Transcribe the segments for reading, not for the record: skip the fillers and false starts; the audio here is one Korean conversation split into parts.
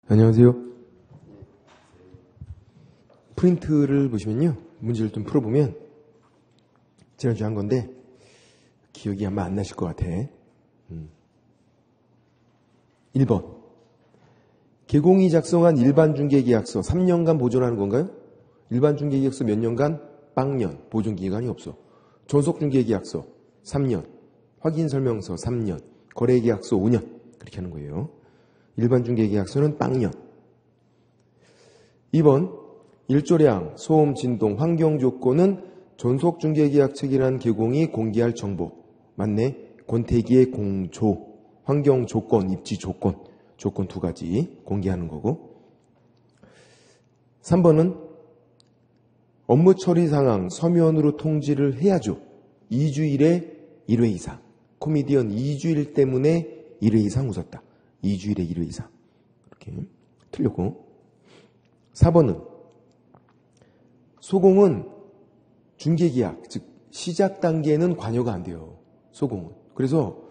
안녕하세요. 프린트를 보시면요. 문제를 좀 풀어보면 지난주에 한 건데 기억이 아마 안 나실 것 같아. 1번. 개공이 작성한 일반중개계약서 3년간 보존하는 건가요? 일반중개계약서 몇 년간? 빵년. 보존기간이 없어. 존속중개계약서 3년. 확인설명서 3년. 거래계약서 5년. 그렇게 하는 거예요. 일반중개계약서는 빵년. 2번. 일조량, 소음, 진동, 환경조건은 존속중개계약책이라는 개공이 공개할 정보. 맞네. 권태기의 공조, 환경조건, 입지조건, 조건 두 가지 공개하는 거고. 3번은 업무 처리 상황 서면으로 통지를 해야죠. 2주일에 1회 이상. 코미디언 2주일 때문에 1회 이상 웃었다. 2주일에 1회 이상. 이렇게 틀렸고. 4번은 소공은 중개계약, 즉 시작 단계에는 관여가 안 돼요. 소공은. 그래서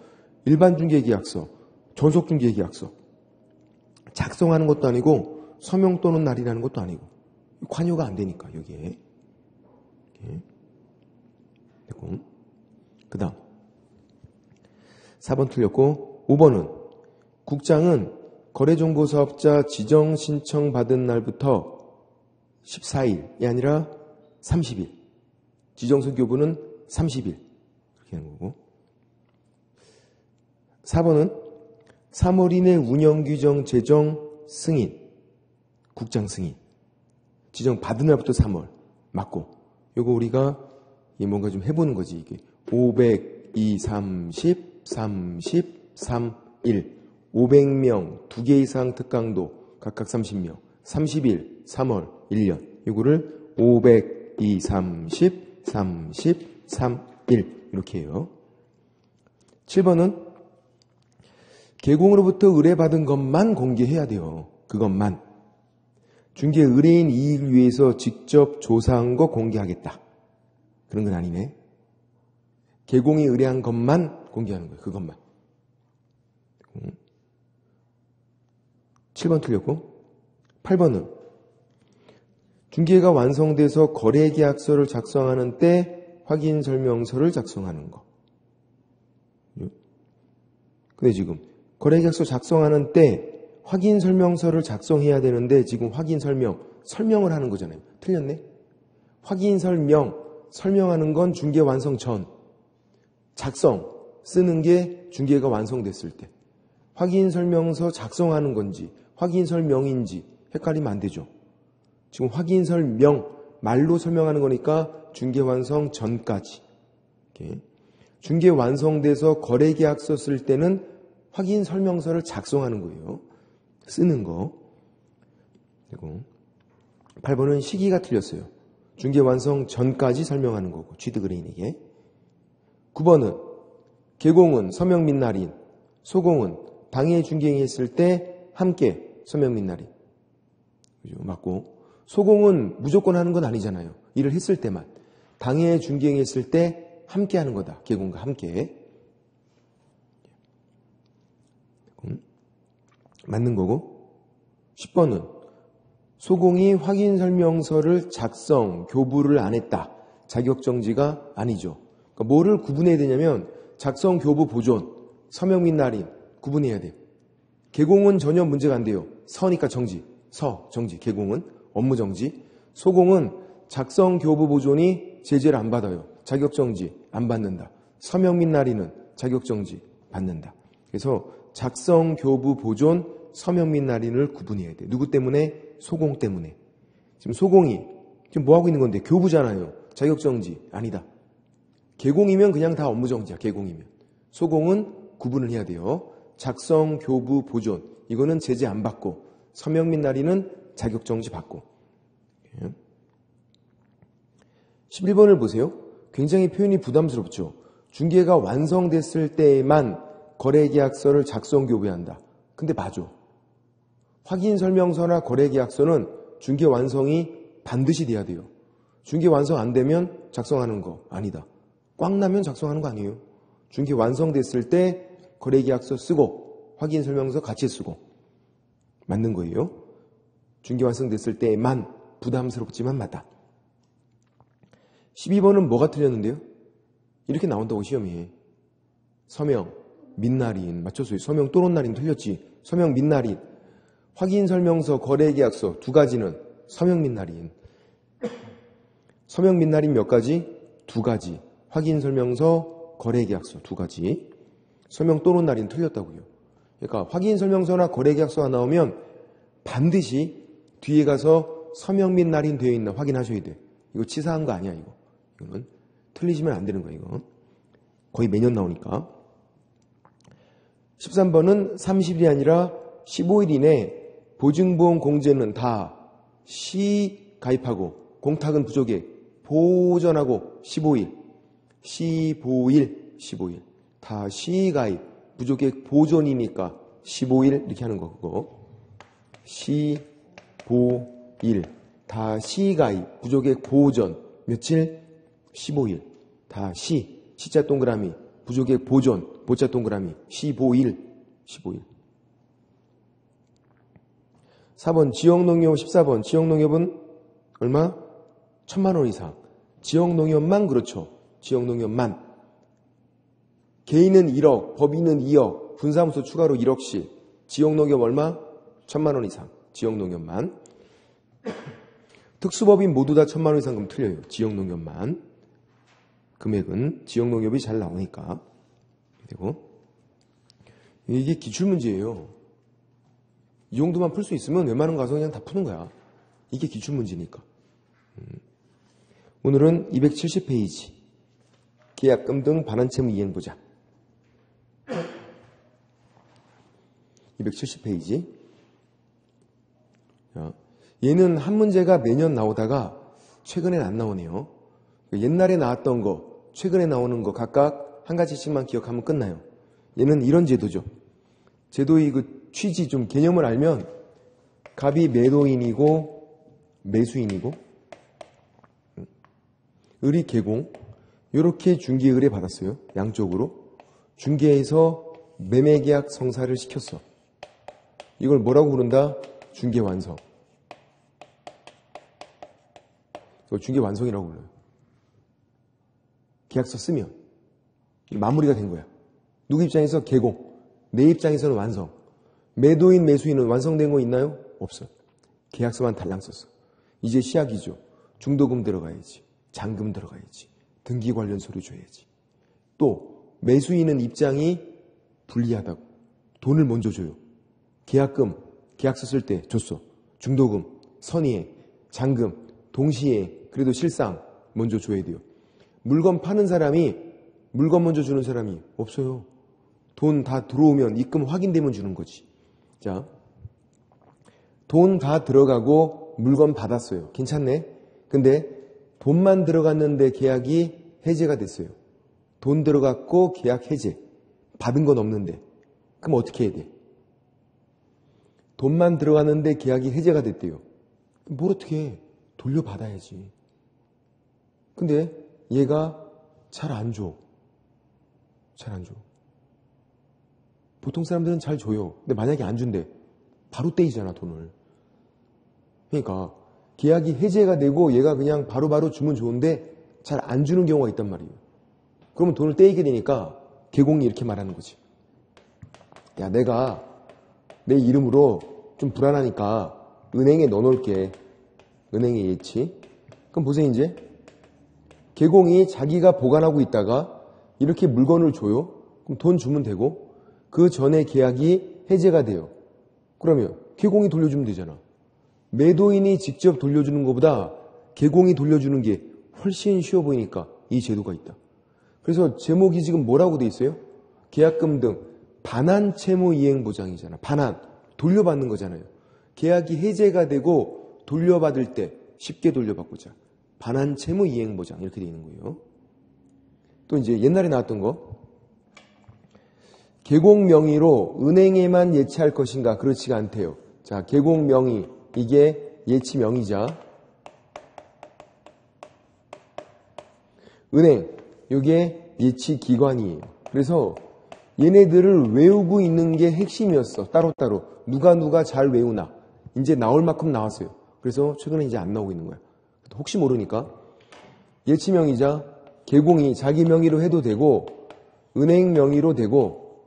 일반 중개계약서, 존속 중개계약서 작성하는 것도 아니고 서명 또는 날이라는 것도 아니고 관여가 안 되니까 여기에. 이렇게. 됐고. 그 다음 4번 틀렸고 5번은 국장은 거래정보사업자 지정 신청 받은 날부터 14일이 아니라 30일. 지정서 교부는 30일. 그렇게 하는 거고. 4번은 3월 이내 운영규정 제정 승인. 국장 승인. 지정 받은 날부터 3월. 맞고. 요거 우리가 뭔가 좀 해보는 거지. 이게 500, 2, 30, 30, 3, 1. 500명, 2개 이상 특강도 각각 30명. 30일, 3월, 1년. 이거를 500, 2, 30, 30, 3, 1. 이렇게 해요. 7번은 개공으로부터 의뢰받은 것만 공개해야 돼요. 그것만. 중개 의뢰인 이익을 위해서 직접 조사한 거 공개하겠다. 그런 건 아니네. 개공이 의뢰한 것만 공개하는 거예요. 그것만. 7번 틀렸고 8번은 중개가 완성돼서 거래계약서를 작성하는 때 확인설명서를 작성하는 거. 근데 지금 거래계약서 작성하는 때 확인설명서를 작성해야 되는데 지금 설명을 하는 거잖아요. 틀렸네. 설명하는 건 중개 완성 전. 쓰는 게 중개가 완성됐을 때. 확인설명서 작성하는 건지 확인설명인지 헷갈리면 안 되죠. 지금 말로 설명하는 거니까 중개 완성 전까지. 이렇게. 중개 완성돼서 거래계약서 쓸 때는 확인설명서를 작성하는 거예요. 쓰는 거. 그리고 8번은 시기가 틀렸어요. 중개 완성 전까지 설명하는 거고 취득의뢰인에게. 9번은 개공은 서명 및 날인, 소공은 당해 중개했을 때 함께 서명 및 날인. 그죠? 맞고. 소공은 무조건 하는 건 아니잖아요. 일을 했을 때만. 당해 중개했을 때 함께 하는 거다. 개공과 함께. 맞는 거고. 10번은 소공이 확인설명서를 교부를 안 했다. 자격정지가 아니죠. 그러니까 뭐를 구분해야 되냐면 작성, 교부, 보존, 서명 및 날인 구분해야 돼요. 개공은 전혀 문제가 안 돼요. 서니까 정지. 정지. 개공은 업무 정지. 소공은 작성, 교부, 보존이 제재를 안 받아요. 자격정지 안 받는다. 서명 및 날인은 자격정지 받는다. 그래서 작성, 교부, 보존, 서명 및 날인을 구분해야 돼. 누구 때문에? 소공 때문에. 지금 소공이 지금 뭐 하고 있는 건데? 교부잖아요. 자격정지 아니다. 개공이면 그냥 다 업무정지야. 개공이면. 소공은 구분을 해야 돼요. 작성, 교부, 보존 이거는 제재 안 받고 서명 및 날인은 자격정지 받고. 11번을 보세요. 굉장히 표현이 부담스럽죠. 중개가 완성됐을 때에만 거래계약서를 작성, 교부한다. 근데 맞아. 확인설명서나 거래계약서는 중개 완성이 반드시 돼야 돼요. 중개 완성 안 되면 작성하는 거 아니다. 꽉 나면 작성하는 거 아니에요. 중개 완성됐을 때 거래계약서 쓰고 확인설명서 같이 쓰고 맞는 거예요. 중개 완성됐을 때만 부담스럽지만 맞다. 12번은 뭐가 틀렸는데요? 이렇게 나온다고 시험에. 서명, 민날인. 맞췄어요. 서명 또는 날인 틀렸지. 서명, 민날인. 확인설명서, 거래계약서 두 가지는 서명, 민날인. 서명, 민날인 몇 가지? 두 가지. 확인설명서, 거래계약서 두 가지. 서명 또는 날인 틀렸다고요. 그러니까 확인설명서나 거래계약서가 나오면 반드시 뒤에 가서 서명 및 날인 되어 있나 확인하셔야 돼. 이거 치사한 거 아니야, 이거. 이거는 틀리시면 안 되는 거야, 이거. 거의 매년 나오니까. 13번은 30일이 아니라 15일 이내 보증보험 공제는 다 시가입하고 공탁은 부족액 보전하고 15일. 다 시가입. 부족액 보존이니까 15일 이렇게 하는 거 그거. 15일. 다 시가입. 부족액 보존. 며칠? 15일. 다 시자 동그라미. 부족액 보존. 보자 동그라미. 15일. 4번 지역농협 14번. 지역농협은 얼마? 1,000만 원 이상. 지역농협만 그렇죠. 지역농협만. 개인은 1억, 법인은 2억, 분사무소 추가로 1억씩. 지역농협 얼마? 1,000만 원 이상. 지역농협만. 특수법인 모두 다 1,000만 원 이상 그럼 틀려요. 지역농협만. 금액은 지역농협이 잘 나오니까. 그리고 이게 기출문제예요. 이 정도만 풀 수 있으면 웬만한 가서 그냥 다 푸는 거야. 이게 기출문제니까. 오늘은 270페이지. 계약금 등 반환채무 이행 보자. 270페이지. 얘는 한 문제가 매년 나오다가 최근엔 안 나오네요. 옛날에 나왔던 거, 최근에 나오는 거 각각 한 가지씩만 기억하면 끝나요. 얘는 이런 제도죠. 제도의 그 취지 좀 개념을 알면 갑이 매도인이고 매수인이고 을이 개공 이렇게 중개 의뢰 받았어요. 양쪽으로. 중개에서 매매계약 성사를 시켰어. 이걸 뭐라고 부른다? 중개 완성. 이걸 중개 완성이라고 불러요. 계약서 쓰면 마무리가 된 거야. 누구 입장에서 개공, 내 입장에서는 완성. 매도인, 매수인은 완성된 거 있나요? 없어. 계약서만 달랑 썼어. 이제 시작이죠. 중도금 들어가야지. 잔금 들어가야지. 등기 관련 서류 줘야지. 또 매수인은 입장이 불리하다고. 돈을 먼저 줘요. 계약금, 계약서 쓸 때 줬어. 중도금, 선의액, 잔금, 동시에 그래도 실상 먼저 줘야 돼요. 물건 파는 사람이 물건 먼저 주는 사람이 없어요. 돈 다 들어오면 입금 확인되면 주는 거지. 자, 돈 다 들어가고 물건 받았어요. 괜찮네. 근데 돈만 들어갔는데 계약이 해제가 됐어요. 돈 들어갔고 계약 해제. 받은 건 없는데. 그럼 어떻게 해야 돼? 돈만 들어갔는데 계약이 해제가 됐대요. 뭘 어떻게 해? 돌려받아야지. 근데 얘가 잘 안 줘. 잘 안 줘. 보통 사람들은 잘 줘요. 근데 만약에 안 준대. 바로 떼이잖아, 돈을. 그러니까 계약이 해제가 되고 얘가 그냥 바로바로 주면 좋은데 잘 안 주는 경우가 있단 말이에요. 그러면 돈을 떼이게 되니까 개공이 이렇게 말하는 거지. 야, 내가 내 이름으로 좀 불안하니까 은행에 넣어놓을게. 은행에 예치. 그럼 보세요, 이제. 개공이 자기가 보관하고 있다가 이렇게 물건을 줘요. 그럼 돈 주면 되고 그 전에 계약이 해제가 돼요. 그러면 개공이 돌려주면 되잖아. 매도인이 직접 돌려주는 것보다 개공이 돌려주는 게 훨씬 쉬워 보이니까 이 제도가 있다. 그래서 제목이 지금 뭐라고 돼 있어요? 계약금 등 반환 채무 이행 보장이잖아. 반환, 돌려받는 거잖아요. 계약이 해제가 되고 돌려받을 때 쉽게 돌려받고자. 반환 채무 이행 보장 이렇게 돼 있는 거예요. 또 이제 옛날에 나왔던 거. 계공 명의로 은행에만 예치할 것인가? 그렇지가 않대요. 자, 계공 명의. 이게 예치 명의자. 은행. 이게 예치 기관이에요. 그래서 얘네들을 외우고 있는 게 핵심이었어. 따로따로. 누가 잘 외우나. 이제 나올 만큼 나왔어요. 그래서 최근에 이제 안 나오고 있는 거야. 혹시 모르니까 예치명의자, 계공이 자기 명의로 해도 되고 은행 명의로 되고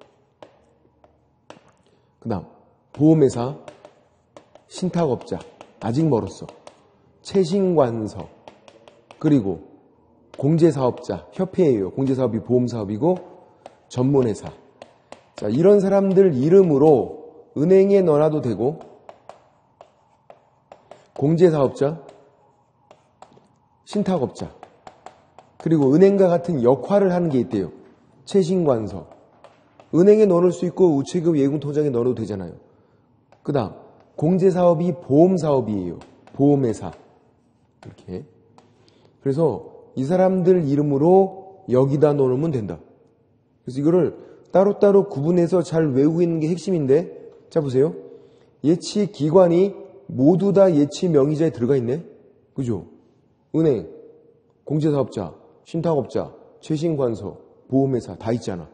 그 다음 보험회사, 신탁업자 아직 멀었어. 채신관서 그리고 공제사업자, 협회예요. 공제사업이 보험사업이고 전문회사. 자, 이런 사람들 이름으로 은행에 넣어놔도 되고 공제사업자, 신탁업자 그리고 은행과 같은 역할을 하는 게 있대요. 채신관서. 은행에 넣을 수 있고 우체국 예금통장에 넣어도 되잖아요. 그 다음 공제사업이 보험사업이에요. 보험회사. 이렇게. 그래서 이 사람들 이름으로 여기다 넣어놓으면 된다. 그래서 이거를 따로따로 구분해서 잘 외우고 있는 게 핵심인데, 자 보세요. 예치 기관이 모두 다 예치 명의자에 들어가 있네. 그죠? 은행, 공제사업자, 신탁업자, 최신관서, 보험회사 다 있잖아.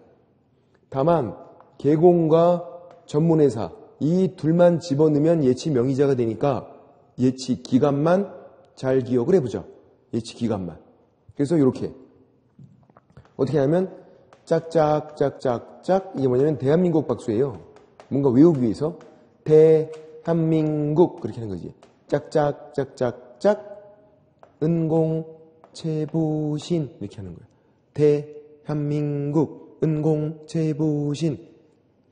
다만 계공과 전문회사 이 둘만 집어넣으면 예치 명의자가 되니까 예치 기간만 잘 기억을 해보자. 예치 기간만. 그래서 이렇게 어떻게 하면 짝짝짝짝짝 이게 뭐냐면 대한민국 박수예요. 뭔가 외우기 위해서 대한민국 그렇게 하는 거지. 짝짝짝짝짝 은공채보신 이렇게 하는 거예요. 대한민국 은공채보신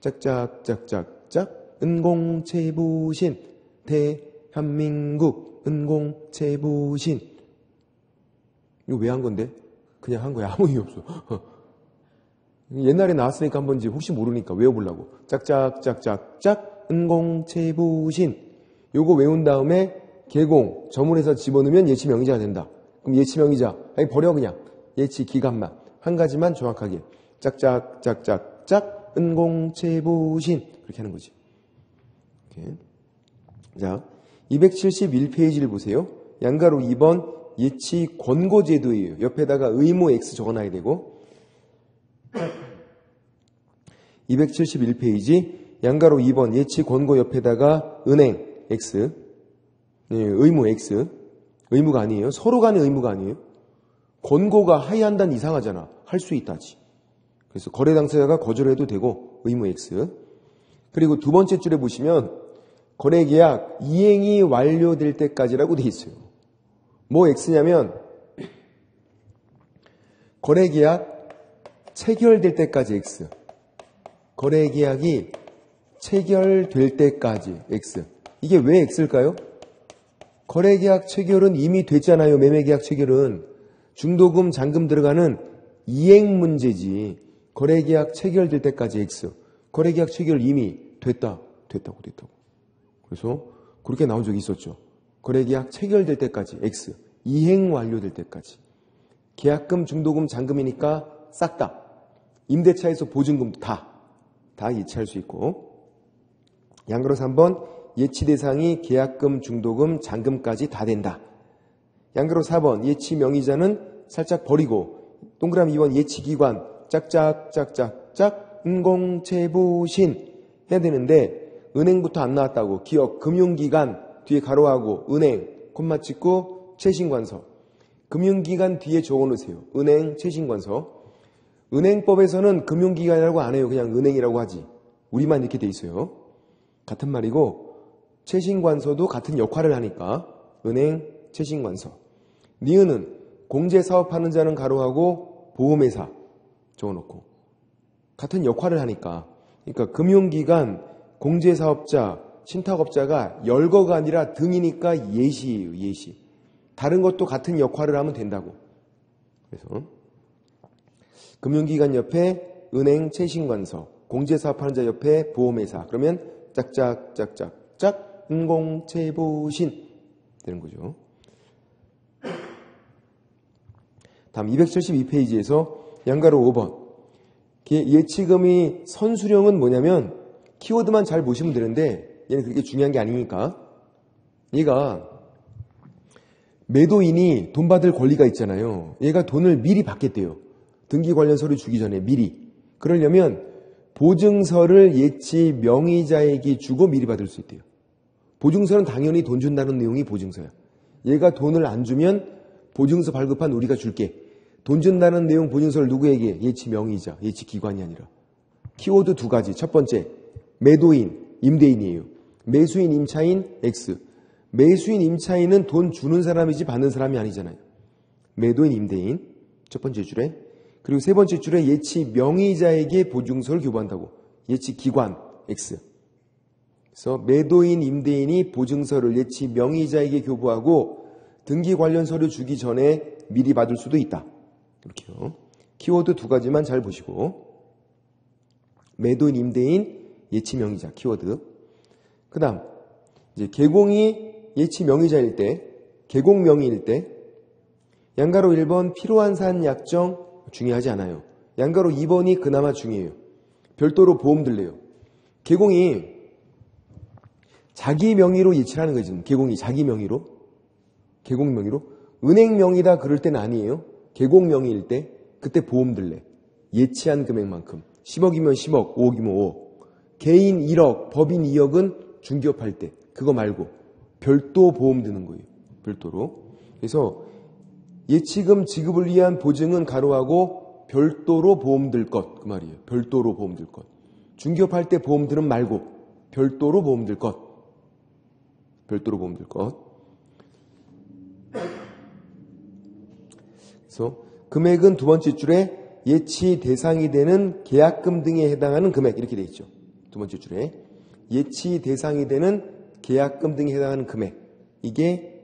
짝짝짝짝짝 은공채보신 대한민국 은공채보신. 이거 왜 한 건데? 그냥 한 거야. 아무 이유 없어. 옛날에 나왔으니까 한 번지 혹시 모르니까 외워보려고. 짝짝짝짝짝 은공채보신. 요거 외운 다음에 계공 전문회사 집어넣으면 예치 명의자가 된다. 그럼 예치 명의자 아니 버려 그냥. 예치 기간만 한 가지만 정확하게 짝짝짝짝짝 은공채보신 그렇게 하는 거지. 이렇게. 자 271페이지를 보세요. 양가로 2번 예치 권고제도예요. 옆에다가 의무 X 적어놔야 되고 271페이지 양가로 2번 예치 권고 옆에다가 은행 X 의무 X 의무가 아니에요. 서로 간의 의무가 아니에요. 권고가 하야한다는 이상하잖아. 할 수 있다지. 그래서 거래 당사자가 거절해도 되고 의무 X. 그리고 두 번째 줄에 보시면 거래계약 이행이 완료될 때까지라고 돼 있어요. 뭐 X냐면 거래계약 체결될 때까지 X. 거래계약이 체결될 때까지 X. 이게 왜 X일까요? 거래계약 체결은 이미 됐잖아요. 매매계약 체결은. 중도금, 잔금 들어가는 이행 문제지. 거래계약 체결될 때까지 X. 거래계약 체결 이미 됐다고. 그래서 그렇게 나온 적이 있었죠. 거래계약 체결될 때까지 X. 이행 완료될 때까지. 계약금, 중도금, 잔금이니까 싹 다. 임대차에서 보증금도 다 예치할 수 있고. 양가로 3번 예치 대상이 계약금, 중도금, 잔금까지 다 된다. 양가로 4번 예치 명의자는 살짝 버리고 동그라미 2번 예치 기관 짝짝짝짝짝 은공채보신 해야 되는데 은행부터 안 나왔다고. 기업, 금융기관 뒤에 가로하고 은행 콤마 찍고 채신관서. 금융기관 뒤에 적어놓으세요. 은행, 채신관서. 은행법에서는 금융기관이라고 안 해요. 그냥 은행이라고 하지. 우리만 이렇게 돼 있어요. 같은 말이고 채신관서도 같은 역할을 하니까 은행, 채신관서. 니은은 공제사업하는 자는 가로하고 보험회사 적어놓고 같은 역할을 하니까. 그러니까 금융기관, 공제사업자, 신탁업자가 열거가 아니라 등이니까 예시예요. 예시. 다른 것도 같은 역할을 하면 된다고. 그래서 금융기관 옆에 은행, 채신관서, 공제사업하는 자 옆에 보험회사. 그러면 짝짝짝짝짝 은공채보신 되는 거죠. 다음 272페이지에서 양가로 5번 예치금이 선수령은 뭐냐면 키워드만 잘 보시면 되는데 얘는 그렇게 중요한 게 아니니까. 얘가 매도인이 돈 받을 권리가 있잖아요. 얘가 돈을 미리 받겠대요. 등기 관련 서류 주기 전에 미리. 그러려면 보증서를 예치 명의자에게 주고 미리 받을 수 있대요. 보증서는 당연히 돈 준다는 내용이 보증서야. 얘가 돈을 안 주면 보증서 발급한 우리가 줄게. 돈 준다는 내용 보증서를 누구에게? 예치 명의자, 예치 기관이 아니라. 키워드 두 가지. 첫 번째, 매도인, 임대인이에요. 매수인, 임차인, X. 매수인, 임차인은 돈 주는 사람이지 받는 사람이 아니잖아요. 매도인, 임대인. 첫 번째 줄에. 그리고 세 번째 줄에 예치 명의자에게 보증서를 교부한다고. 예치 기관, X. 그래서 매도인, 임대인이 보증서를 예치 명의자에게 교부하고 등기 관련 서류 주기 전에 미리 받을 수도 있다. 이렇게요. 키워드 두 가지만 잘 보시고. 매도인, 임대인, 예치 명의자, 키워드. 그 다음, 이제 개공이 예치 명의자일 때, 개공 명의일 때, 양가로 1번 필요한 사안 약정 중요하지 않아요. 양가로 2번이 그나마 중요해요. 별도로 보험 들래요. 개공이 자기 명의로 예치를 하는 거지. 개공이 자기 명의로. 개공 명의로. 은행 명의다 그럴 때는 아니에요. 개공 명의일 때 그때 보험 들래. 예치한 금액만큼. 10억이면 10억, 5억이면 5억. 개인 1억, 법인 2억은 중개업할 때. 그거 말고 별도 보험 드는 거예요. 별도로. 그래서 예치금 지급을 위한 보증은 가로하고 별도로 보험 들 것. 그 말이에요. 별도로 보험 들 것. 중개업할 때 보험 들은 말고 별도로 보험 들 것. 별도로 보험 들 것. 그래서 금액은 두 번째 줄에 예치 대상이 되는 계약금 등에 해당하는 금액 이렇게 돼 있죠. 두 번째 줄에 예치 대상이 되는 계약금 등에 해당하는 금액. 이게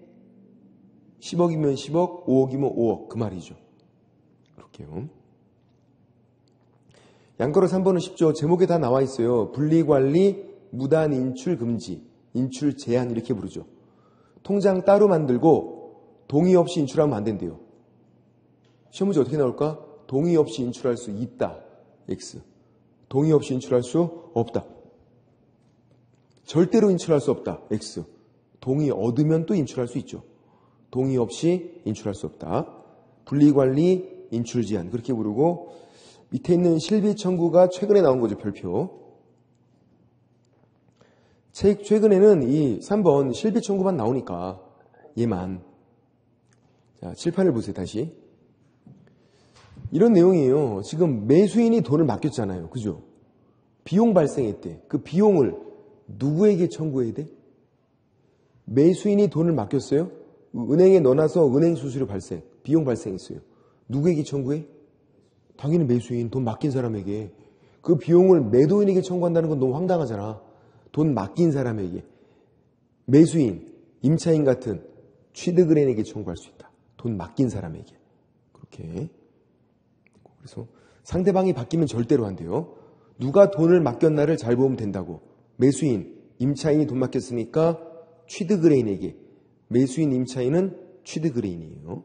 10억이면 10억, 5억이면 5억 그 말이죠. 그렇게요. 양가로 3번은 쉽죠. 제목에 다 나와 있어요. 분리관리, 무단 인출 금지, 인출 제한 이렇게 부르죠. 통장 따로 만들고 동의 없이 인출하면 안 된대요. 시험 문제 어떻게 나올까? 동의 없이 인출할 수 있다. X. 동의 없이 인출할 수 없다. 절대로 인출할 수 없다. X. 동의 얻으면 또 인출할 수 있죠. 동의 없이 인출할 수 없다. 분리관리, 인출제한 그렇게 부르고 밑에 있는 실비청구가 최근에 나온 거죠. 별표. 최근에는 이 3번 실비청구만 나오니까 얘만. 자, 칠판을 보세요. 다시. 이런 내용이에요. 지금 매수인이 돈을 맡겼잖아요. 그죠? 비용 발생했대. 그 비용을 누구에게 청구해야 돼? 매수인이 돈을 맡겼어요? 은행에 넣어놔서 은행 수수료 발생, 비용 발생했어요. 누구에게 청구해? 당연히 매수인, 돈 맡긴 사람에게. 그 비용을 매도인에게 청구한다는 건 너무 황당하잖아. 돈 맡긴 사람에게. 매수인, 임차인 같은 취득은행에게 청구할 수 있다. 돈 맡긴 사람에게. 그렇게. 그래서 상대방이 바뀌면 절대로 안 돼요. 누가 돈을 맡겼나를 잘 보면 된다고. 매수인, 임차인이 돈 맡겼으니까 취득의뢰인에게. 매수인, 임차인은 취득의뢰인이에요.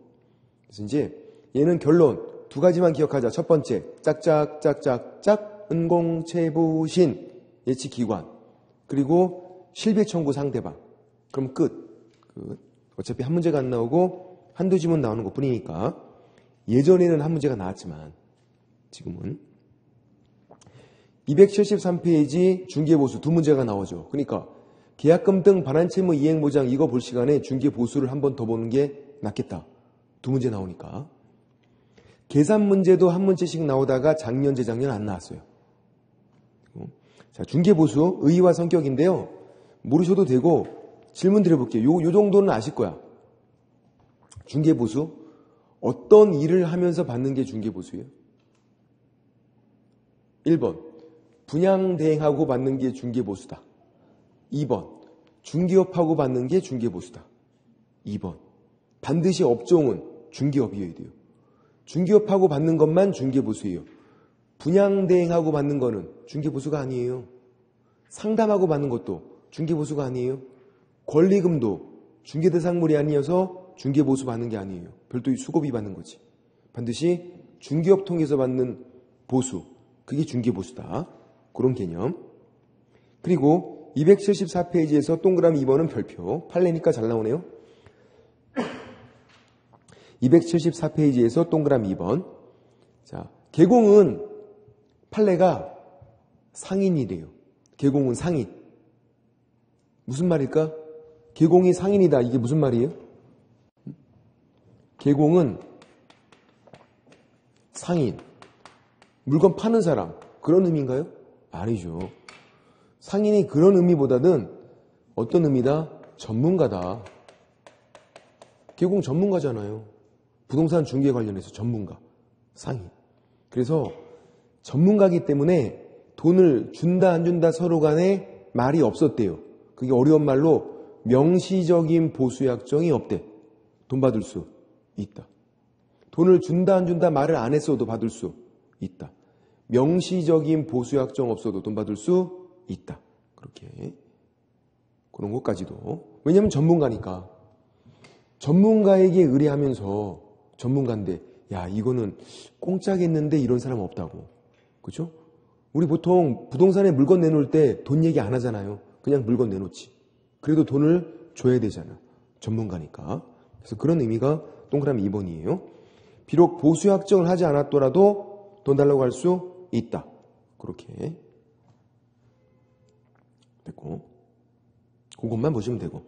그래서 이제 얘는 결론 두 가지만 기억하자. 첫 번째, 짝짝짝짝짝 은공채부신 예치기관. 그리고 실비청구 상대방. 그럼 끝. 어차피 한 문제가 안 나오고 한두 지문 나오는 것 뿐이니까. 예전에는 한 문제가 나왔지만 지금은 273페이지 중개보수 두 문제가 나오죠. 그러니까 계약금 등 반환채무 이행보장 이거 볼 시간에 중개보수를 한 번 더 보는 게 낫겠다. 두 문제 나오니까. 계산 문제도 한 문제씩 나오다가 작년, 재작년 안 나왔어요. 자, 중개보수 의의와 성격인데요. 모르셔도 되고 질문 드려볼게요. 요 정도는 아실 거야. 중개보수 어떤 일을 하면서 받는 게 중개보수예요? 1번 분양대행하고 받는 게 중개보수다. 2번 중개업하고 받는 게 중개보수다. 2번 반드시 업종은 중개업이어야 돼요. 중개업하고 받는 것만 중개보수예요. 분양대행하고 받는 거는 중개보수가 아니에요. 상담하고 받는 것도 중개보수가 아니에요. 권리금도 중개대상물이 아니어서 중개보수 받는 게 아니에요. 별도의 수고비 받는 거지. 반드시 중개업 통해서 받는 보수, 그게 중개보수다. 그런 개념. 그리고 274페이지에서 동그라미 2번은 별표. 판례니까 잘 나오네요. 274페이지에서 동그라미 2번. 자, 개공은 판례가 상인이래요. 계공은 상인. 무슨 말일까? 계공이 상인이다. 이게 무슨 말이에요? 계공은 상인. 물건 파는 사람. 그런 의미인가요? 아니죠. 상인이 그런 의미보다는 어떤 의미다? 전문가다. 계공 전문가잖아요. 부동산 중개 관련해서 전문가. 상인. 그래서 전문가이기 때문에 돈을 준다 안 준다 서로 간에 말이 없었대요. 그게 어려운 말로 명시적인 보수약정이 없대. 돈 받을 수 있다. 돈을 준다 안 준다 말을 안 했어도 받을 수 있다. 명시적인 보수약정 없어도 돈 받을 수 있다. 그렇게 그런 것까지도. 왜냐하면 전문가니까. 전문가에게 의뢰하면서 전문가인데 야 이거는 공짜겠는데 이런 사람 없다고. 그렇죠? 우리 보통 부동산에 물건 내놓을 때 돈 얘기 안 하잖아요. 그냥 물건 내놓지. 그래도 돈을 줘야 되잖아. 전문가니까. 그래서 그런 의미가 동그라미 2번이에요. 비록 보수약정을 하지 않았더라도 돈 달라고 할 수 있다. 그렇게 됐고 그것만 보시면 되고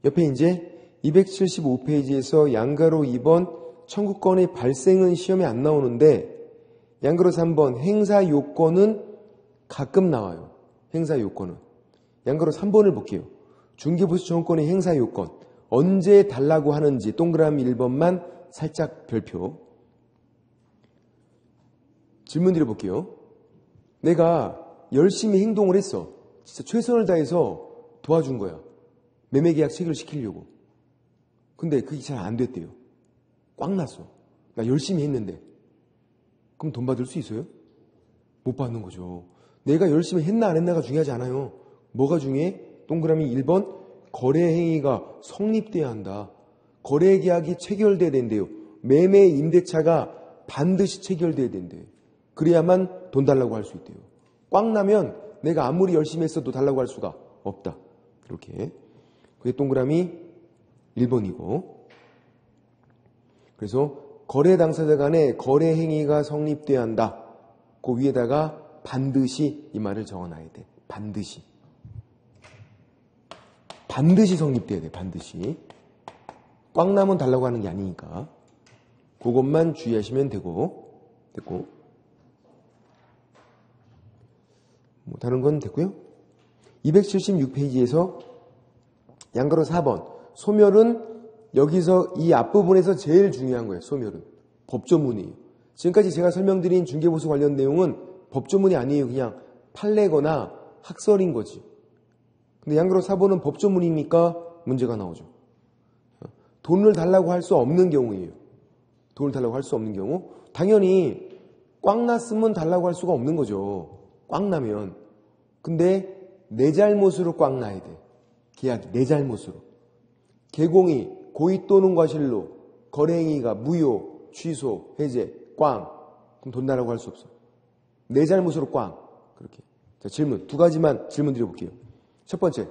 옆에 이제 275페이지에서 양가로 2번 청구권의 발생은 시험에 안 나오는데 양가로 3번 행사 요건은 가끔 나와요. 행사 요건은. 양가로 3번을 볼게요. 중개보수 청구권의 행사 요건 언제 달라고 하는지 동그라미 1번만 살짝 별표. 질문 드려볼게요. 내가 열심히 행동을 했어. 진짜 최선을 다해서 도와준 거야. 매매계약 체결시키려고. 근데 그게 잘 안 됐대요. 꽉 났어. 나 열심히 했는데. 그럼 돈 받을 수 있어요? 못 받는 거죠. 내가 열심히 했나 안 했나가 중요하지 않아요. 뭐가 중요해? 동그라미 1번 거래행위가 성립돼야 한다. 거래계약이 체결돼야 된대요. 매매 임대차가 반드시 체결돼야 된대요. 그래야만 돈 달라고 할 수 있대요. 꽉 나면 내가 아무리 열심히 했어도 달라고 할 수가 없다. 이렇게. 그게 동그라미 1번이고. 그래서 거래 당사자 간에 거래 행위가 성립돼야 한다. 그 위에다가 반드시 이 말을 적어놔야 돼. 반드시. 반드시 성립돼야 돼. 반드시. 꽉 나면 달라고 하는 게 아니니까. 그것만 주의하시면 되고. 됐고. 뭐 다른 건 됐고요. 276페이지에서 양가로 4번. 소멸은 여기서 이 앞부분에서 제일 중요한 거예요. 소멸은. 법조문이에요. 지금까지 제가 설명드린 중개보수 관련 내용은 법조문이 아니에요. 그냥 판례거나 학설인 거지. 근데 양가로 4번은 법조문이니까 문제가 나오죠. 돈을 달라고 할 수 없는 경우예요. 돈을 달라고 할 수 없는 경우. 당연히 꽉 났으면 달라고 할 수가 없는 거죠. 꽉 나면. 근데 내 잘못으로 꽉 나야 돼. 계약이 내 잘못으로. 개공이 고의 또는 과실로 거래행위가 무효, 취소, 해제, 꽝. 그럼 돈 달라고 할 수 없어. 내 잘못으로 꽝. 그렇게. 자, 질문. 두 가지만 질문 드려볼게요. 첫 번째.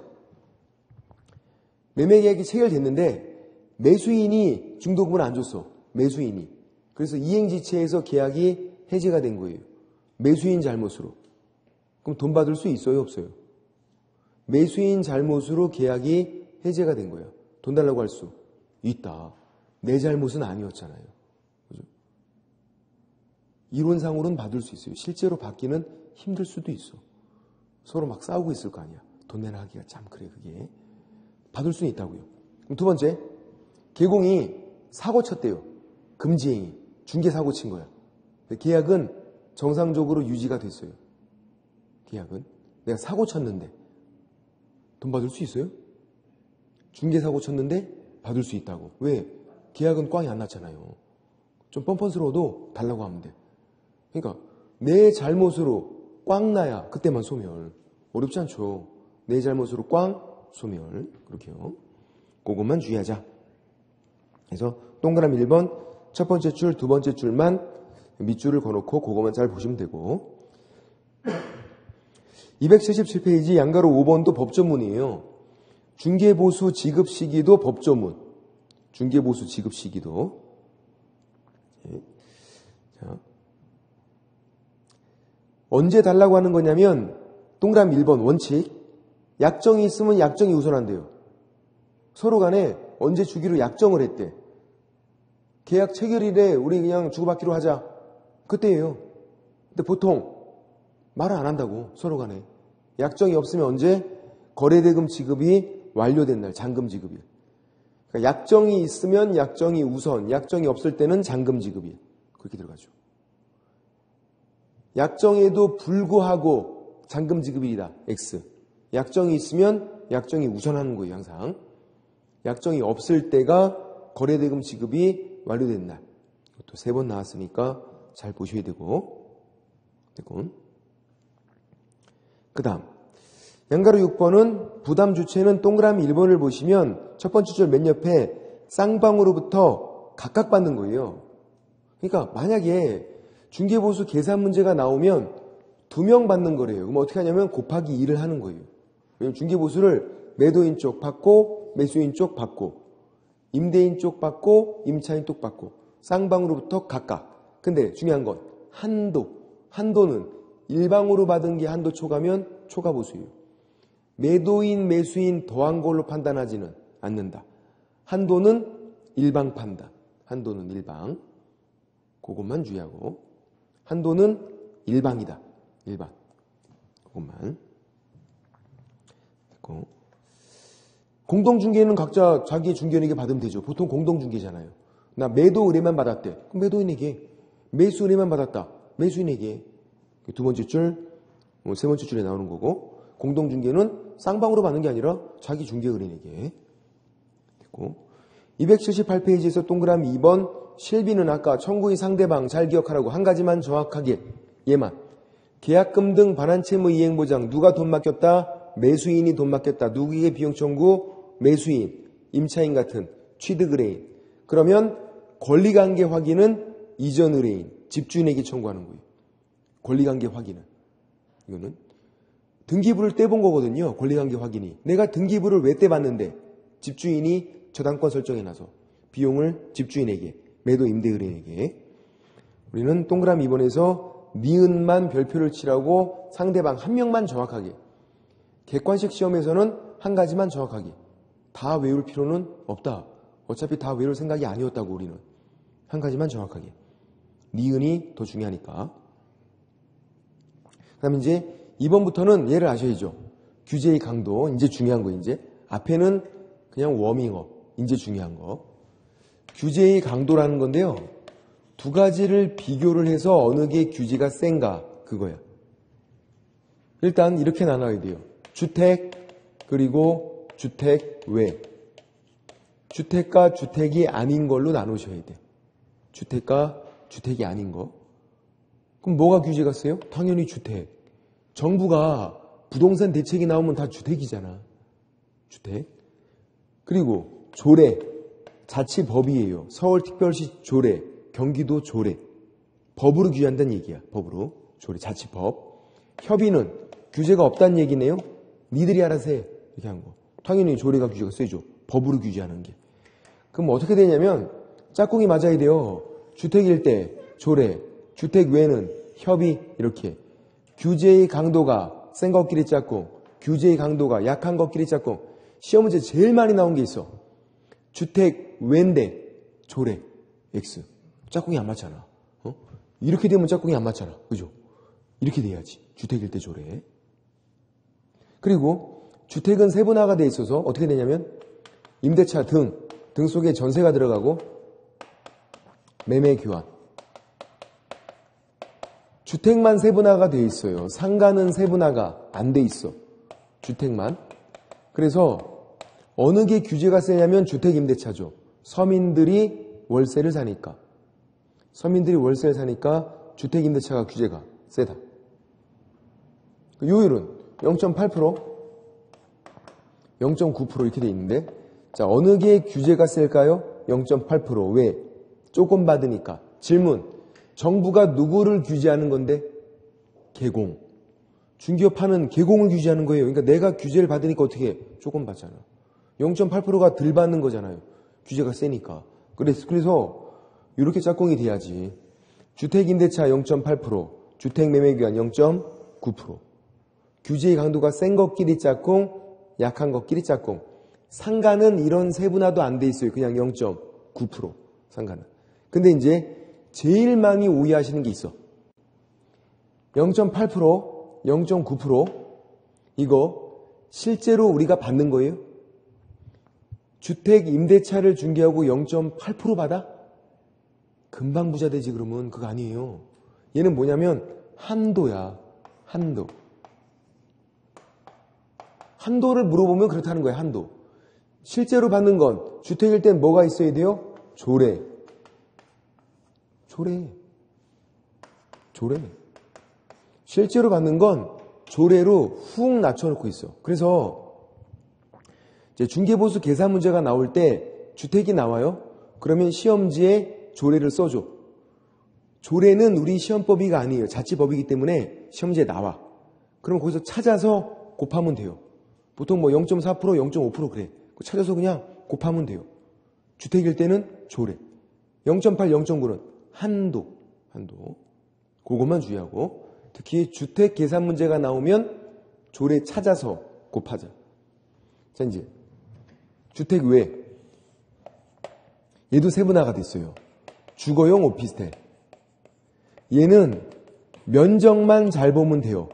매매계약이 체결됐는데 매수인이 중도금을 안 줬어. 매수인이. 그래서 이행지체에서 계약이 해제가 된 거예요. 매수인 잘못으로. 그럼 돈 받을 수 있어요? 없어요? 매수인 잘못으로 계약이 해제가 된 거예요. 돈 달라고 할 수 있다. 내 잘못은 아니었잖아요. 그죠? 이론상으로는 받을 수 있어요. 실제로 받기는 힘들 수도 있어. 서로 막 싸우고 있을 거 아니야. 돈 내나 하기가 참 그래 그게. 받을 수는 있다고요. 그럼 두 번째. 개공이 사고 쳤대요. 금지행위. 중개사고 친 거야. 계약은 정상적으로 유지가 됐어요. 계약은. 내가 사고 쳤는데 돈 받을 수 있어요? 중개사고 쳤는데 받을 수 있다고. 왜? 계약은 꽝이 안 났잖아요. 좀 뻔뻔스러워도 달라고 하면 돼. 그러니까 내 잘못으로 꽝 나야 그때만 소멸. 어렵지 않죠. 내 잘못으로 꽝, 소멸. 그렇게요. 그것만 주의하자. 그래서 동그라미 1번 첫 번째 줄, 두 번째 줄만 밑줄을 그어놓고 그것만 잘 보시면 되고 277페이지 양가로 5번도 법조문이에요. 중개보수 지급 시기도 법조문. 중개보수 지급 시기도. 자. 언제 달라고 하는 거냐면 동그라미 1번 원칙. 약정이 있으면 약정이 우선한대요. 서로 간에 언제 주기로 약정을 했대. 계약 체결일에 우리 그냥 주고받기로 하자. 그때예요. 근데 보통 말을 안 한다고 서로 간에. 약정이 없으면 언제? 거래대금 지급이 완료된 날 잔금 지급이. 그러니까 약정이 있으면 약정이 우선, 약정이 없을 때는 잔금 지급이. 그렇게 들어가죠. 약정에도 불구하고 잔금 지급이다. X. 약정이 있으면 약정이 우선하는 거예요. 항상. 약정이 없을 때가 거래대금 지급이 완료된 날. 이것도 3번 나왔으니까 잘 보셔야 되고. 그 다음 양가로 6번은 부담 주체는 동그라미 1번을 보시면 첫 번째 줄 맨 옆에 쌍방으로부터 각각 받는 거예요. 그러니까 만약에 중개보수 계산 문제가 나오면 2명 받는 거래요. 그럼 어떻게 하냐면 곱하기 2를 하는 거예요. 왜냐면 중개보수를 매도인 쪽 받고 매수인 쪽 받고 임대인 쪽 받고 임차인 쪽 받고 쌍방으로부터 각각. 근데 중요한 건 한도는 일방으로 받은 게 한도 초과면 초과보수예요. 매도인 매수인 더한 걸로 판단하지는 않는다. 한도는 일방 판단. 한도는 일방. 그것만 주의하고. 한도는 일방이다. 일방. 그것만. 됐고. 공동중개는 각자 자기 중개인에게 받으면 되죠. 보통 공동중개잖아요. 나 매도 의뢰만 받았대. 그럼 매도인에게. 매수 의뢰만 받았다. 매수인에게. 2번째 줄, 3번째 줄에 나오는 거고. 공동중개는 쌍방으로 받는 게 아니라 자기 중개 의뢰인에게. 됐고. 278페이지에서 동그라미 2번 실비는 아까 청구의 상대방 잘 기억하라고 한 가지만 정확하게 얘만. 계약금 등 반환채무 이행보장 누가 돈 맡겼다? 매수인이 돈 맡겼다. 누구에게 비용 청구? 매수인, 임차인 같은 취득 의뢰인. 그러면 권리관계 확인은 이전 의뢰인, 집주인에게 청구하는 거예요. 권리관계 확인은. 이거는 등기부를 떼본 거거든요. 권리관계 확인이. 내가 등기부를 왜 떼봤는데 집주인이 저당권 설정해놔서 비용을 집주인에게, 매도 임대 의뢰인에게. 우리는 동그라미 2번에서 니은만 별표를 칠하고 상대방 한 명만 정확하게. 객관식 시험에서는 한 가지만 정확하게. 다 외울 필요는 없다. 어차피 다 외울 생각이 아니었다고 우리는. 한 가지만 정확하게. 니은이 더 중요하니까. 그 다음에 이제 2번부터는 얘를 아셔야죠. 규제의 강도. 이제 중요한 거 이제. 앞에는 그냥 워밍업. 이제 중요한 거. 규제의 강도라는 건데요. 두 가지를 비교를 해서 어느 게 규제가 센가. 그거야. 일단 이렇게 나눠야 돼요. 주택 그리고 주택 외. 주택과 주택이 아닌 걸로 나누셔야 돼요. 주택과 주택이 아닌 거. 그럼 뭐가 규제가 세요? 당연히 주택. 정부가 부동산 대책이 나오면 다 주택이잖아. 주택. 그리고 조례. 자치법이에요. 서울특별시 조례. 경기도 조례. 법으로 규제한다는 얘기야. 법으로. 조례. 자치법. 협의는 규제가 없다는 얘기네요. 니들이 알아서 해. 이렇게 한 거. 당연히 조례가 규제가 세죠. 법으로 규제하는 게. 그럼 어떻게 되냐면 짝꿍이 맞아야 돼요. 주택일 때 조례, 주택 외에는 협의 이렇게. 규제의 강도가 센 것끼리 짝꿍, 규제의 강도가 약한 것끼리 짝꿍. 시험 문제 제일 많이 나온 게 있어. 주택 외인데 조례, X. 짝꿍이 안 맞잖아. 이렇게 되면 짝꿍이 안 맞잖아. 그죠? 이렇게 돼야지. 주택일 때 조례. 그리고 주택은 세분화가 돼 있어서 어떻게 되냐면 임대차 등 속에 전세가 들어가고 매매 교환. 주택만 세분화가 돼 있어요. 상가는 세분화가 안 돼 있어. 주택만. 그래서 어느 게 규제가 세냐면 주택 임대차죠. 서민들이 월세를 사니까. 서민들이 월세를 사니까 주택 임대차가 규제가 세다. 요율은 0.8%, 0.9% 이렇게 돼 있는데, 자, 어느 게 규제가 셀까요? 0.8%. 왜? 조금 받으니까. 질문. 정부가 누구를 규제하는 건데? 개공. 중개업하는 개공을 규제하는 거예요. 그러니까 내가 규제를 받으니까 어떻게 해? 조금 받잖아. 0.8%가 덜 받는 거잖아요. 규제가 세니까. 그래서 이렇게 짝꿍이 돼야지. 주택임대차 0.8%, 주택 매매 기간 0.9%. 규제의 강도가 센 것끼리 짝꿍, 약한 것끼리 짝꿍. 상가는 이런 세분화도 안 돼 있어요. 그냥 0.9% 상가는. 근데 이제 제일 많이 오해하시는 게 있어. 0.8%, 0.9% 이거 실제로 우리가 받는 거예요? 주택 임대차를 중개하고 0.8% 받아? 금방 부자 되지 그러면 그거 아니에요. 얘는 뭐냐면 한도야. 한도. 한도를 물어보면 그렇다는 거예요. 한도. 실제로 받는 건 주택일 땐 뭐가 있어야 돼요? 조례. 조례. 조례. 실제로 받는 건 조례로 훅 낮춰놓고 있어. 그래서 이제 중개보수 계산 문제가 나올 때 주택이 나와요. 그러면 시험지에 조례를 써줘. 조례는 우리 시험법이가 아니에요. 자치법이기 때문에 시험지에 나와. 그럼 거기서 찾아서 곱하면 돼요. 보통 뭐 0.4%, 0.5% 그래. 찾아서 그냥 곱하면 돼요. 주택일 때는 조례. 0.8, 0.9는 한도. 한도. 그것만 주의하고. 특히 주택 계산 문제가 나오면 조례 찾아서 곱하자. 자, 이제 주택 외 얘도 세분화가 됐어요. 주거용 오피스텔. 얘는 면적만 잘 보면 돼요.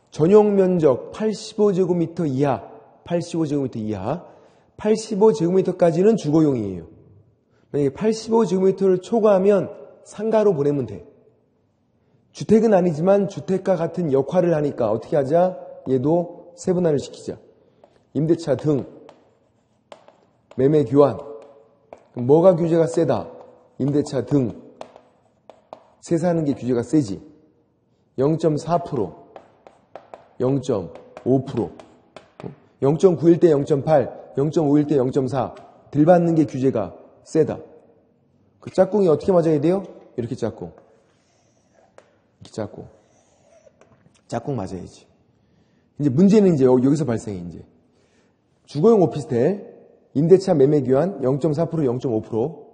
전용 면적 85제곱미터 이하, 85제곱미터 이하, 85제곱미터까지는 주거용이에요. 만약에 85제곱미터를 초과하면 상가로 보내면 돼. 주택은 아니지만 주택과 같은 역할을 하니까 어떻게 하자? 얘도 세분화를 시키자. 임대차 등, 매매 교환. 그럼 뭐가 규제가 세다? 임대차 등. 세사하는 게 규제가 세지. 0.4%, 0.5%, 0.9일 때 0.8, 0.5일 때 0.4. 들 받는 게 규제가 세다. 그 짝꿍이 어떻게 맞아야 돼요? 이렇게 짝꿍. 이렇게 짝꿍. 짝꿍 맞아야지. 이제 문제는 이제 여기서 발생해, 이제. 주거용 오피스텔, 임대차 매매 교환 0.4%, 0.5%.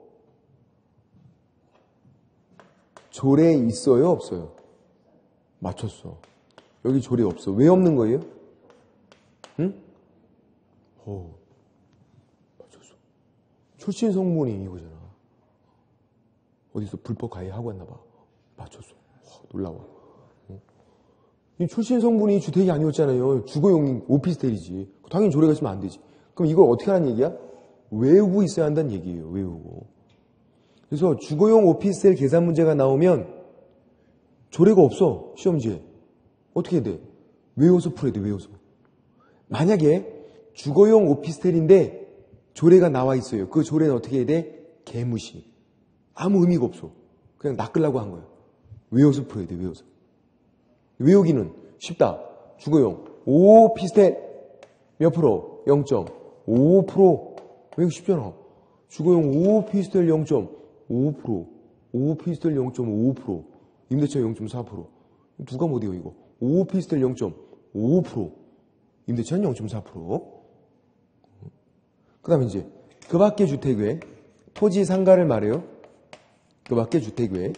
조례 있어요, 없어요? 맞췄어. 여기 조례 없어. 왜 없는 거예요? 응? 맞췄어. 출신 성분이 이거잖아. 어디서 불법 가해하고 왔나 봐. 맞췄어. 놀라워. 이 출신 성분이 주택이 아니었잖아요. 주거용 오피스텔이지. 당연히 조례가 있으면 안 되지. 그럼 이걸 어떻게 하는 얘기야? 외우고 있어야 한다는 얘기예요. 외우고. 그래서 주거용 오피스텔 계산 문제가 나오면 조례가 없어. 시험지에. 어떻게 해야 돼? 외워서 풀어야 돼. 외워서. 만약에 주거용 오피스텔인데 조례가 나와 있어요. 그 조례는 어떻게 해야 돼? 개무시. 아무 의미가 없어. 그냥 낚으려고 한 거야. 외워서 풀어야 돼. 외워서. 외우기는 쉽다. 주거용 오피스텔 몇 프로? 0.5%. 외우기 쉽잖아. 주거용 오피스텔 0.5%. 오피스텔 0.5%. 임대차 0.4%. 누가 못 외워 이거. 오피스텔 0.5%. 임대차는 0.4%. 그 다음에 이제 그 밖의 주택 외 토지 상가를 말해요. 그 밖의 주택 외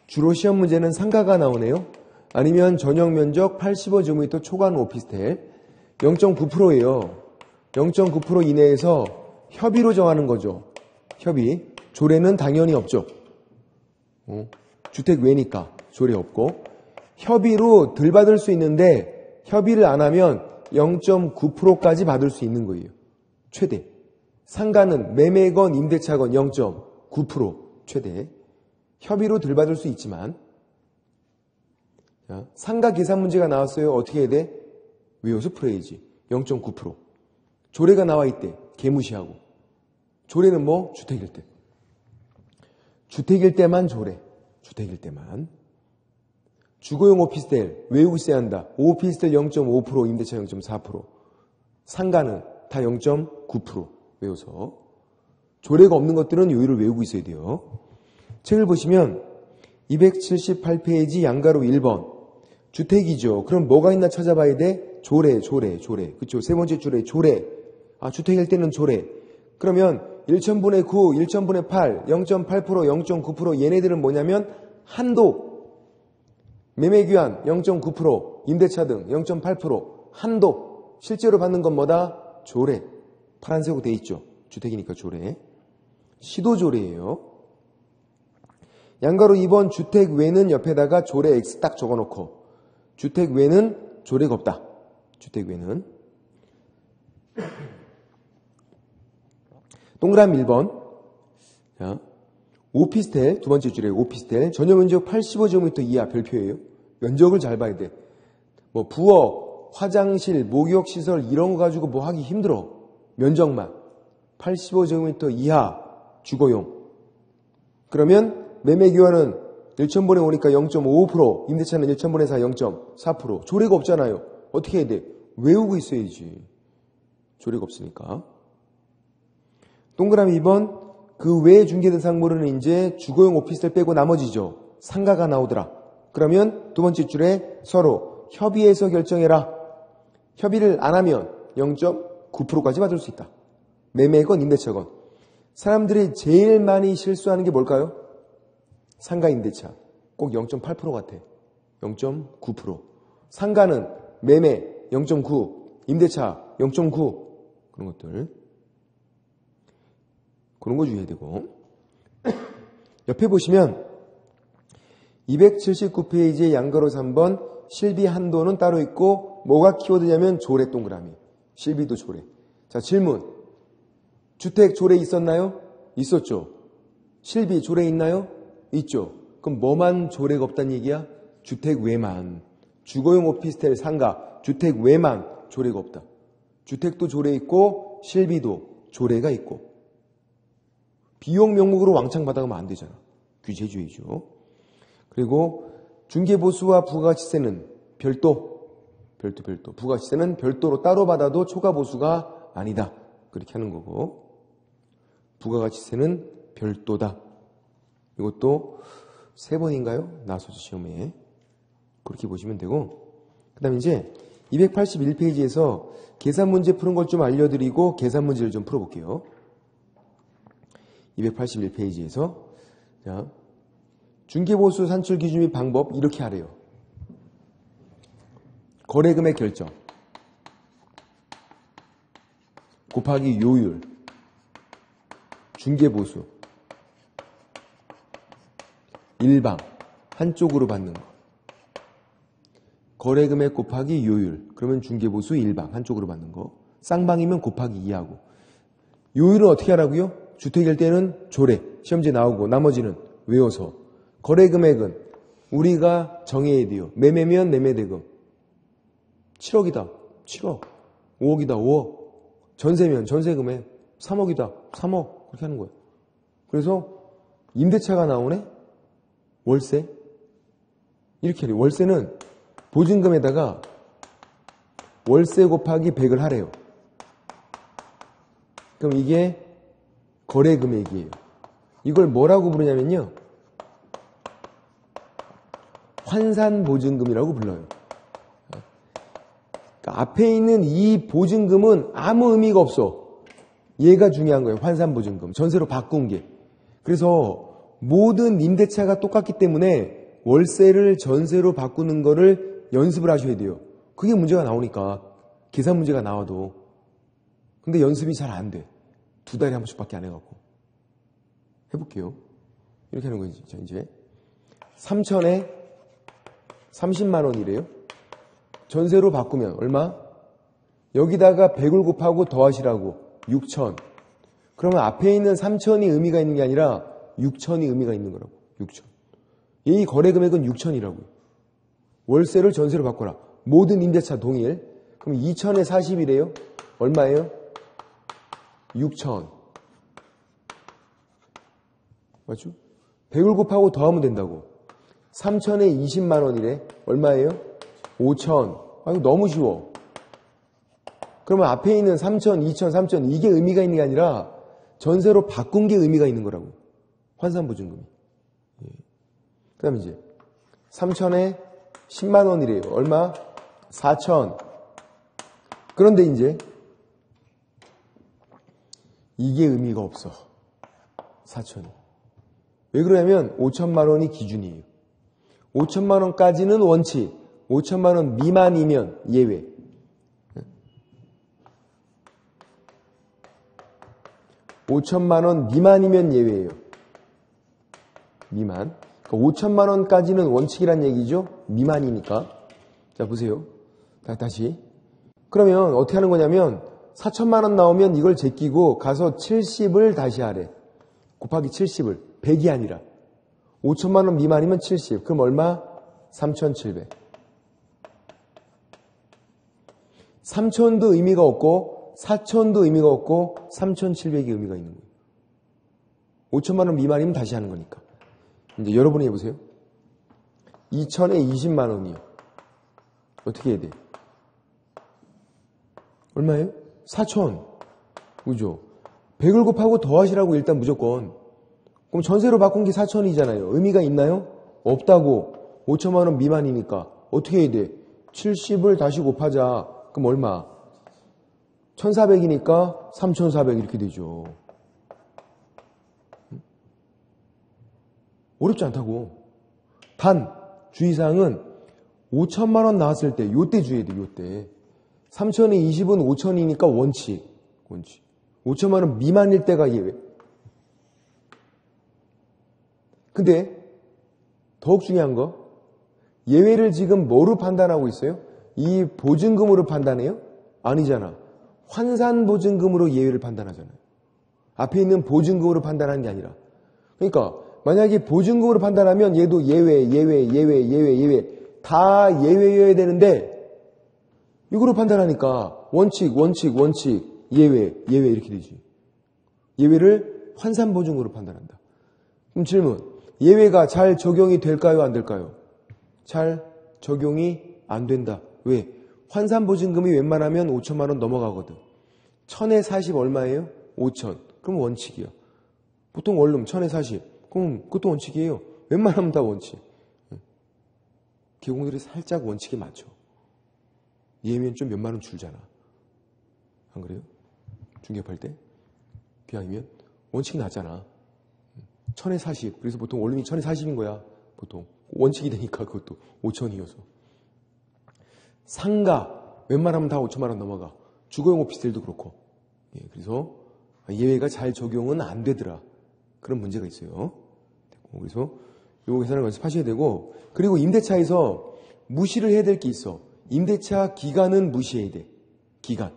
주로 시험 문제는 상가가 나오네요. 아니면 전용 면적 85제곱미터 초과하는 오피스텔 0.9%예요. 0.9% 이내에서 협의로 정하는 거죠. 협의. 조례는 당연히 없죠. 주택 외니까 조례 없고 협의로 덜 받을 수 있는데 협의를 안 하면 0.9%까지 받을 수 있는 거예요. 최대. 상가는 매매건 임대차건 0.9% 최대. 협의로 덜 받을 수 있지만 자, 상가 계산 문제가 나왔어요. 어떻게 해야 돼? 외워서 풀어야지. 0.9%. 조례가 나와 있대. 개무시하고. 조례는 뭐? 주택일 때. 주택일 때만 조례. 주택일 때만. 주거용 오피스텔 외우고 있어야 한다. 오피스텔 0.5%, 임대차 0.4%. 상가는 다 0.9% 외워서. 조례가 없는 것들은 요일을 외우고 있어야 돼요. 책을 보시면 278페이지 양가로 1번. 주택이죠. 그럼 뭐가 있나 찾아봐야 돼? 조례. 그렇죠. 세 번째 조례. 아, 주택일 때는 조례. 그러면 1,000분의 9, 1,000분의 8, 0.8%, 0.9% 얘네들은 뭐냐면 한도. 매매규환 0.9%, 임대차 등 0.8%, 한도 실제로 받는 건 뭐다? 조례. 파란색으로 돼 있죠. 주택이니까 조례. 시도조례예요. 양가로 2번 주택 외는 옆에다가 조례 X 딱 적어놓고 주택 외는 조례가 없다. 주택 외는. 동그라미 1번. 자, 오피스텔 두 번째 줄에 오피스텔 전용 면적 85제곱미터 이하 별표예요. 면적을 잘 봐야 돼. 뭐 부엌, 화장실, 목욕 시설 이런 거 가지고 뭐 하기 힘들어. 면적만 85제곱미터 이하 주거용. 그러면 매매기간은 1,000번에 오니까 0.5%, 임대차는 1,000번에 사 0.4%. 조례가 없잖아요. 어떻게 해야 돼? 외우고 있어야지. 조례가 없으니까. 동그라미 2번. 그 외 중개 대상물은 이제 주거용 오피스텔 빼고 나머지죠. 상가가 나오더라. 그러면 두 번째 줄에 서로 협의해서 결정해라. 협의를 안 하면 0.9%까지 받을 수 있다. 매매건 임대차건. 사람들이 제일 많이 실수하는 게 뭘까요? 상가 임대차. 꼭 0.8% 같아. 0.9%. 상가는 매매 0.9, 임대차 0.9 그런 것들. 그런 거 주의해야 되고. 옆에 보시면 279페이지의 양가로 3번 실비 한도는 따로 있고 뭐가 키워드냐면 조례 동그라미. 실비도 조례. 자, 질문. 주택 조례 있었나요? 있었죠. 실비 조례 있나요? 있죠. 그럼 뭐만 조례가 없다는 얘기야? 주택 외만. 주거용 오피스텔 상가 주택 외만 조례가 없다. 주택도 조례 있고 실비도 조례가 있고. 비용 명목으로 왕창 받아가면 안 되잖아. 규제주의죠. 그리고 중개보수와 부가가치세는 별도. 부가가치세는 별도로 따로 받아도 초과보수가 아니다. 그렇게 하는 거고. 부가가치세는 별도다. 이것도 3번인가요? 나소서 시험에. 그렇게 보시면 되고. 그 다음에 이제 281페이지에서 계산 문제 푸는 걸 좀 알려드리고 계산 문제를 좀 풀어볼게요. 281페이지에서 자, 중개보수 산출 기준 및 방법 이렇게 하래요. 거래금액 결정 곱하기 요율 중개보수 일방 한쪽으로 받는 거 거래금액 곱하기 요율 그러면 중개보수 일방 한쪽으로 받는 거 쌍방이면 곱하기 2하고 요율은 어떻게 하라고요? 주택일 때는 조례, 시험지에 나오고 나머지는 외워서 거래금액은 우리가 정해야 돼요. 매매면 매매대금 7억이다. 7억 5억이다. 5억 전세면 전세금액 3억이다. 3억 그렇게 하는 거예요. 그래서 임대차가 나오네? 월세? 이렇게 해요. 월세는 보증금에다가 월세 곱하기 100을 하래요. 그럼 이게 거래 금액이에요. 이걸 뭐라고 부르냐면요. 환산보증금이라고 불러요. 그러니까 앞에 있는 이 보증금은 아무 의미가 없어. 얘가 중요한 거예요. 환산보증금. 전세로 바꾼 게. 그래서 모든 임대차가 똑같기 때문에 월세를 전세로 바꾸는 거를 연습을 하셔야 돼요. 그게 문제가 나오니까. 계산 문제가 나와도. 근데 연습이 잘 안 돼. 2달에 한 번씩밖에 안 해갖고. 해볼게요. 이렇게 하는 거지. 자, 이제 3천에 30만 원이래요. 전세로 바꾸면 얼마? 여기다가 100을 곱하고 더하시라고 6천. 그러면 앞에 있는 3천이 의미가 있는 게 아니라 6천이 의미가 있는 거라고. 6천. 이 거래 금액은 6천이라고요. 월세를 전세로 바꿔라. 모든 임대차 동일. 그럼 2천에 40이래요. 얼마예요? 6천. 맞죠? 100을 곱하고 더하면 된다고. 3천에 20만 원이래. 얼마예요? 5천. 아, 이거 너무 쉬워. 그러면 앞에 있는 3천, 2천, 3천 이게 의미가 있는 게 아니라 전세로 바꾼 게 의미가 있는 거라고. 환산보증금이. 예. 그 다음에 이제 3천에 10만 원이래요. 얼마? 4천. 그런데 이제 이게 의미가 없어. 4천이. 왜 그러냐면 5천만 원이 기준이에요. 5천만 원까지는 원칙, 5천만 원 미만이면 예외. 5천만 원 미만이면 예외예요. 미만. 그러니까 5천만 원까지는 원칙이란 얘기죠. 미만이니까. 자, 보세요. 다시. 그러면 어떻게 하는 거냐면 4천만 원 나오면 이걸 제끼고 가서 70을 다시 하래. 곱하기 70을. 100이 아니라. 5천만 원 미만이면 70. 그럼 얼마? 3,700. 3천도 의미가 없고 4천도 의미가 없고 3,700이 의미가 있는 거예요. 5천만 원 미만이면 다시 하는 거니까. 이제 여러분이 해보세요. 2천에 20만 원이요. 어떻게 해야 돼? 얼마예요? 4천. 그죠? 100을 곱하고 더하시라고 일단 무조건. 그럼 전세로 바꾼 게 4천이잖아요. 의미가 있나요? 없다고. 5천만 원 미만이니까. 어떻게 해야 돼? 70을 다시 곱하자. 그럼 얼마? 1,400이니까 3,400 이렇게 되죠. 어렵지 않다고. 단 주의사항은 5천만 원 나왔을 때 요때 주의해야 돼. 요때. 3천에 20은 5천이니까 원칙. 5천만 원 미만일 때가 예외. 근데 더욱 중요한 거, 예외를 지금 뭐로 판단하고 있어요? 이 보증금으로 판단해요? 아니잖아. 환산보증금으로 예외를 판단하잖아요. 앞에 있는 보증금으로 판단하는 게 아니라. 그러니까 만약에 보증금으로 판단하면 얘도 예외 다 예외여야 되는데 이거로 판단하니까 원칙 예외 이렇게 되지. 예외를 환산보증금으로 판단한다. 그럼 질문, 예외가 잘 적용이 될까요? 안 될까요? 잘 적용이 안 된다. 왜? 환산보증금이 웬만하면 5천만 원 넘어가거든. 1000에 40 얼마예요? 5천. 그럼 원칙이야. 보통 원룸 1000에 40. 그럼 그것도 원칙이에요. 웬만하면 다 원칙. 개공들이 살짝 원칙에 맞춰. 예면 좀 몇만 원 줄잖아. 안 그래요? 중개할 때? 비하면 원칙이 낮잖아. 1000에 40. 그래서 보통 원룸이 1000에 40인 거야. 보통. 원칙이 되니까 그것도 5천이어서. 상가. 웬만하면 다 5천만 원 넘어가. 주거용 오피스텔도 그렇고. 예, 그래서 예외가 잘 적용은 안 되더라. 그런 문제가 있어요. 그래서 요 계산을 연습하셔야 되고, 그리고 임대차에서 무시를 해야 될 게 있어. 임대차 기간은 무시해야 돼. 기간.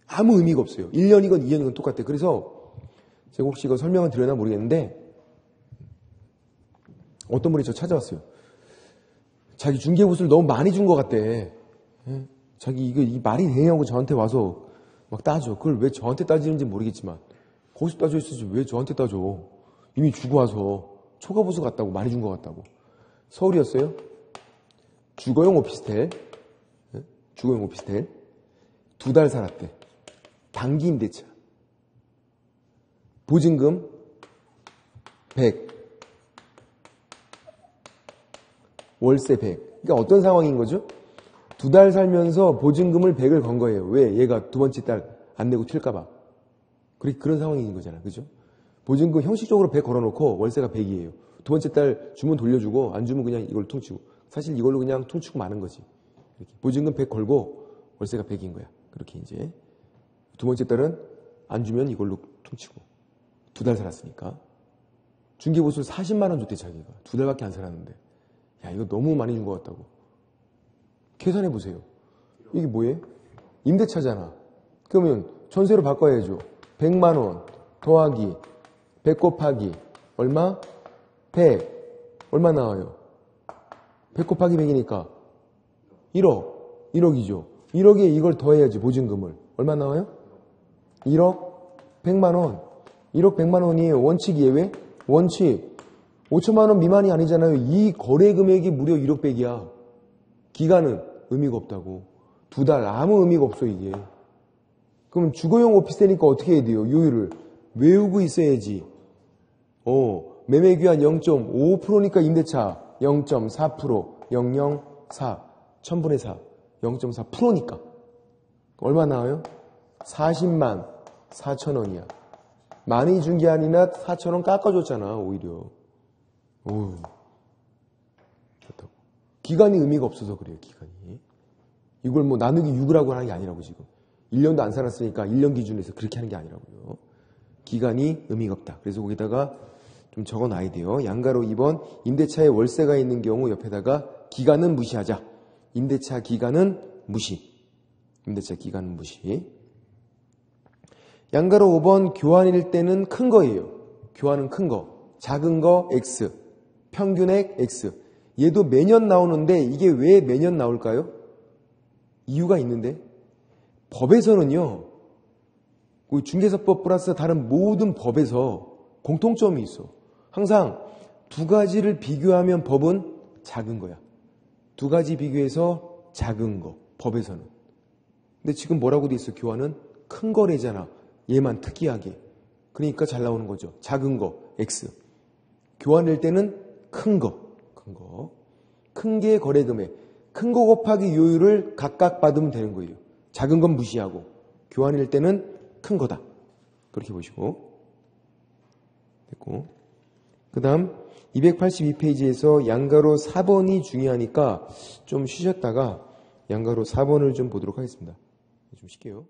아무 의미가 없어요. 1년이건 2년이건 똑같아. 그래서 제가 혹시 이거 설명을 드렸나 모르겠는데 어떤 분이 저 찾아왔어요. 자기 중개보수를 너무 많이 준 것 같대. 자기 이 말이 되냐고 저한테 와서 막 따져. 그걸 왜 저한테 따지는지 모르겠지만 거기서 따져 있었지 왜 저한테 따져. 이미 주고 와서 초과보수 같다고 많이 준 것 같다고. 서울이었어요. 주거용 오피스텔 2달 살았대. 단기 임대차. 보증금 100. 월세 100. 그러니까 어떤 상황인 거죠? 2달 살면서 보증금을 100을 건 거예요. 왜? 얘가 두 번째 달 안 내고 튈까봐. 그런 상황인 거잖아. 그죠? 보증금 형식적으로 100 걸어놓고 월세가 100이에요. 두 번째 달 주문 돌려주고 안 주면 그냥 이걸 퉁치고. 사실 이걸로 그냥 퉁치고 마는 거지. 이렇게. 보증금 100 걸고 월세가 100인 거야. 그렇게 이제. 두 번째 달은 안 주면 이걸로 퉁치고. 2달 살았으니까. 중개보수를 40만 원 줬대 자기가. 2달밖에 안 살았는데. 야, 이거 너무 많이 준 것 같다고. 계산해 보세요. 이게 뭐예요? 임대차잖아. 그러면 전세로 바꿔야죠. 100만 원 더하기 100 곱하기 얼마? 100. 얼마 나와요? 100 곱하기 100이니까 1억. 1억이죠. 1억에 이걸 더해야지 보증금을. 얼마 나와요? 1억 100만 원. 1억 100만 원이에요. 원칙 예외? 원칙. 5천만 원 미만이 아니잖아요. 이 거래 금액이 무려 1억 100이야. 기간은 의미가 없다고. 2달 아무 의미가 없어 이게. 그럼 주거용 오피스텔이니까 어떻게 해야 돼요? 요율을 외우고 있어야지. 매매기한 0.5%니까 임대차 0.4%, 0.04, 1000분의 4, 0.4%니까. 얼마 나와요? 40만 4천 원이야. 많이 준 게 아니라 4천 원 깎아줬잖아 오히려. 좋다고. 기간이 의미가 없어서 그래요, 기간이. 이걸 뭐 나누기 6을 하고 하는 게 아니라고 지금. 1년도 안 살았으니까 1년 기준에서 그렇게 하는 게 아니라고요. 기간이 의미가 없다. 그래서 거기다가 좀 적어놔야 돼요. 양가로 2번 임대차에 월세가 있는 경우 옆에다가 기간은 무시하자. 임대차 기간은 무시. 임대차 기간은 무시. 양가로 5번 교환일 때는 큰 거예요. 교환은 큰 거. 작은 거 X. 평균액 X. 얘도 매년 나오는데 이게 왜 매년 나올까요? 이유가 있는데 법에서는요. 중개사법 플러스 다른 모든 법에서 공통점이 있어. 항상 두 가지를 비교하면 법은 작은 거야. 두 가지 비교해서 작은 거. 법에서는. 근데 지금 뭐라고 돼 있어? 교환은 큰 거래잖아. 얘만 특이하게. 그러니까 잘 나오는 거죠. 작은 거 X. 교환일 때는 큰 거. 큰 거. 큰 게 거래 금액. 큰 거 곱하기 요율을 각각 받으면 되는 거예요. 작은 건 무시하고. 교환일 때는 큰 거다. 그렇게 보시고. 됐고. 그 다음 282페이지에서 양가로 4번이 중요하니까 좀 쉬셨다가 양가로 4번을 좀 보도록 하겠습니다. 좀 쉴게요.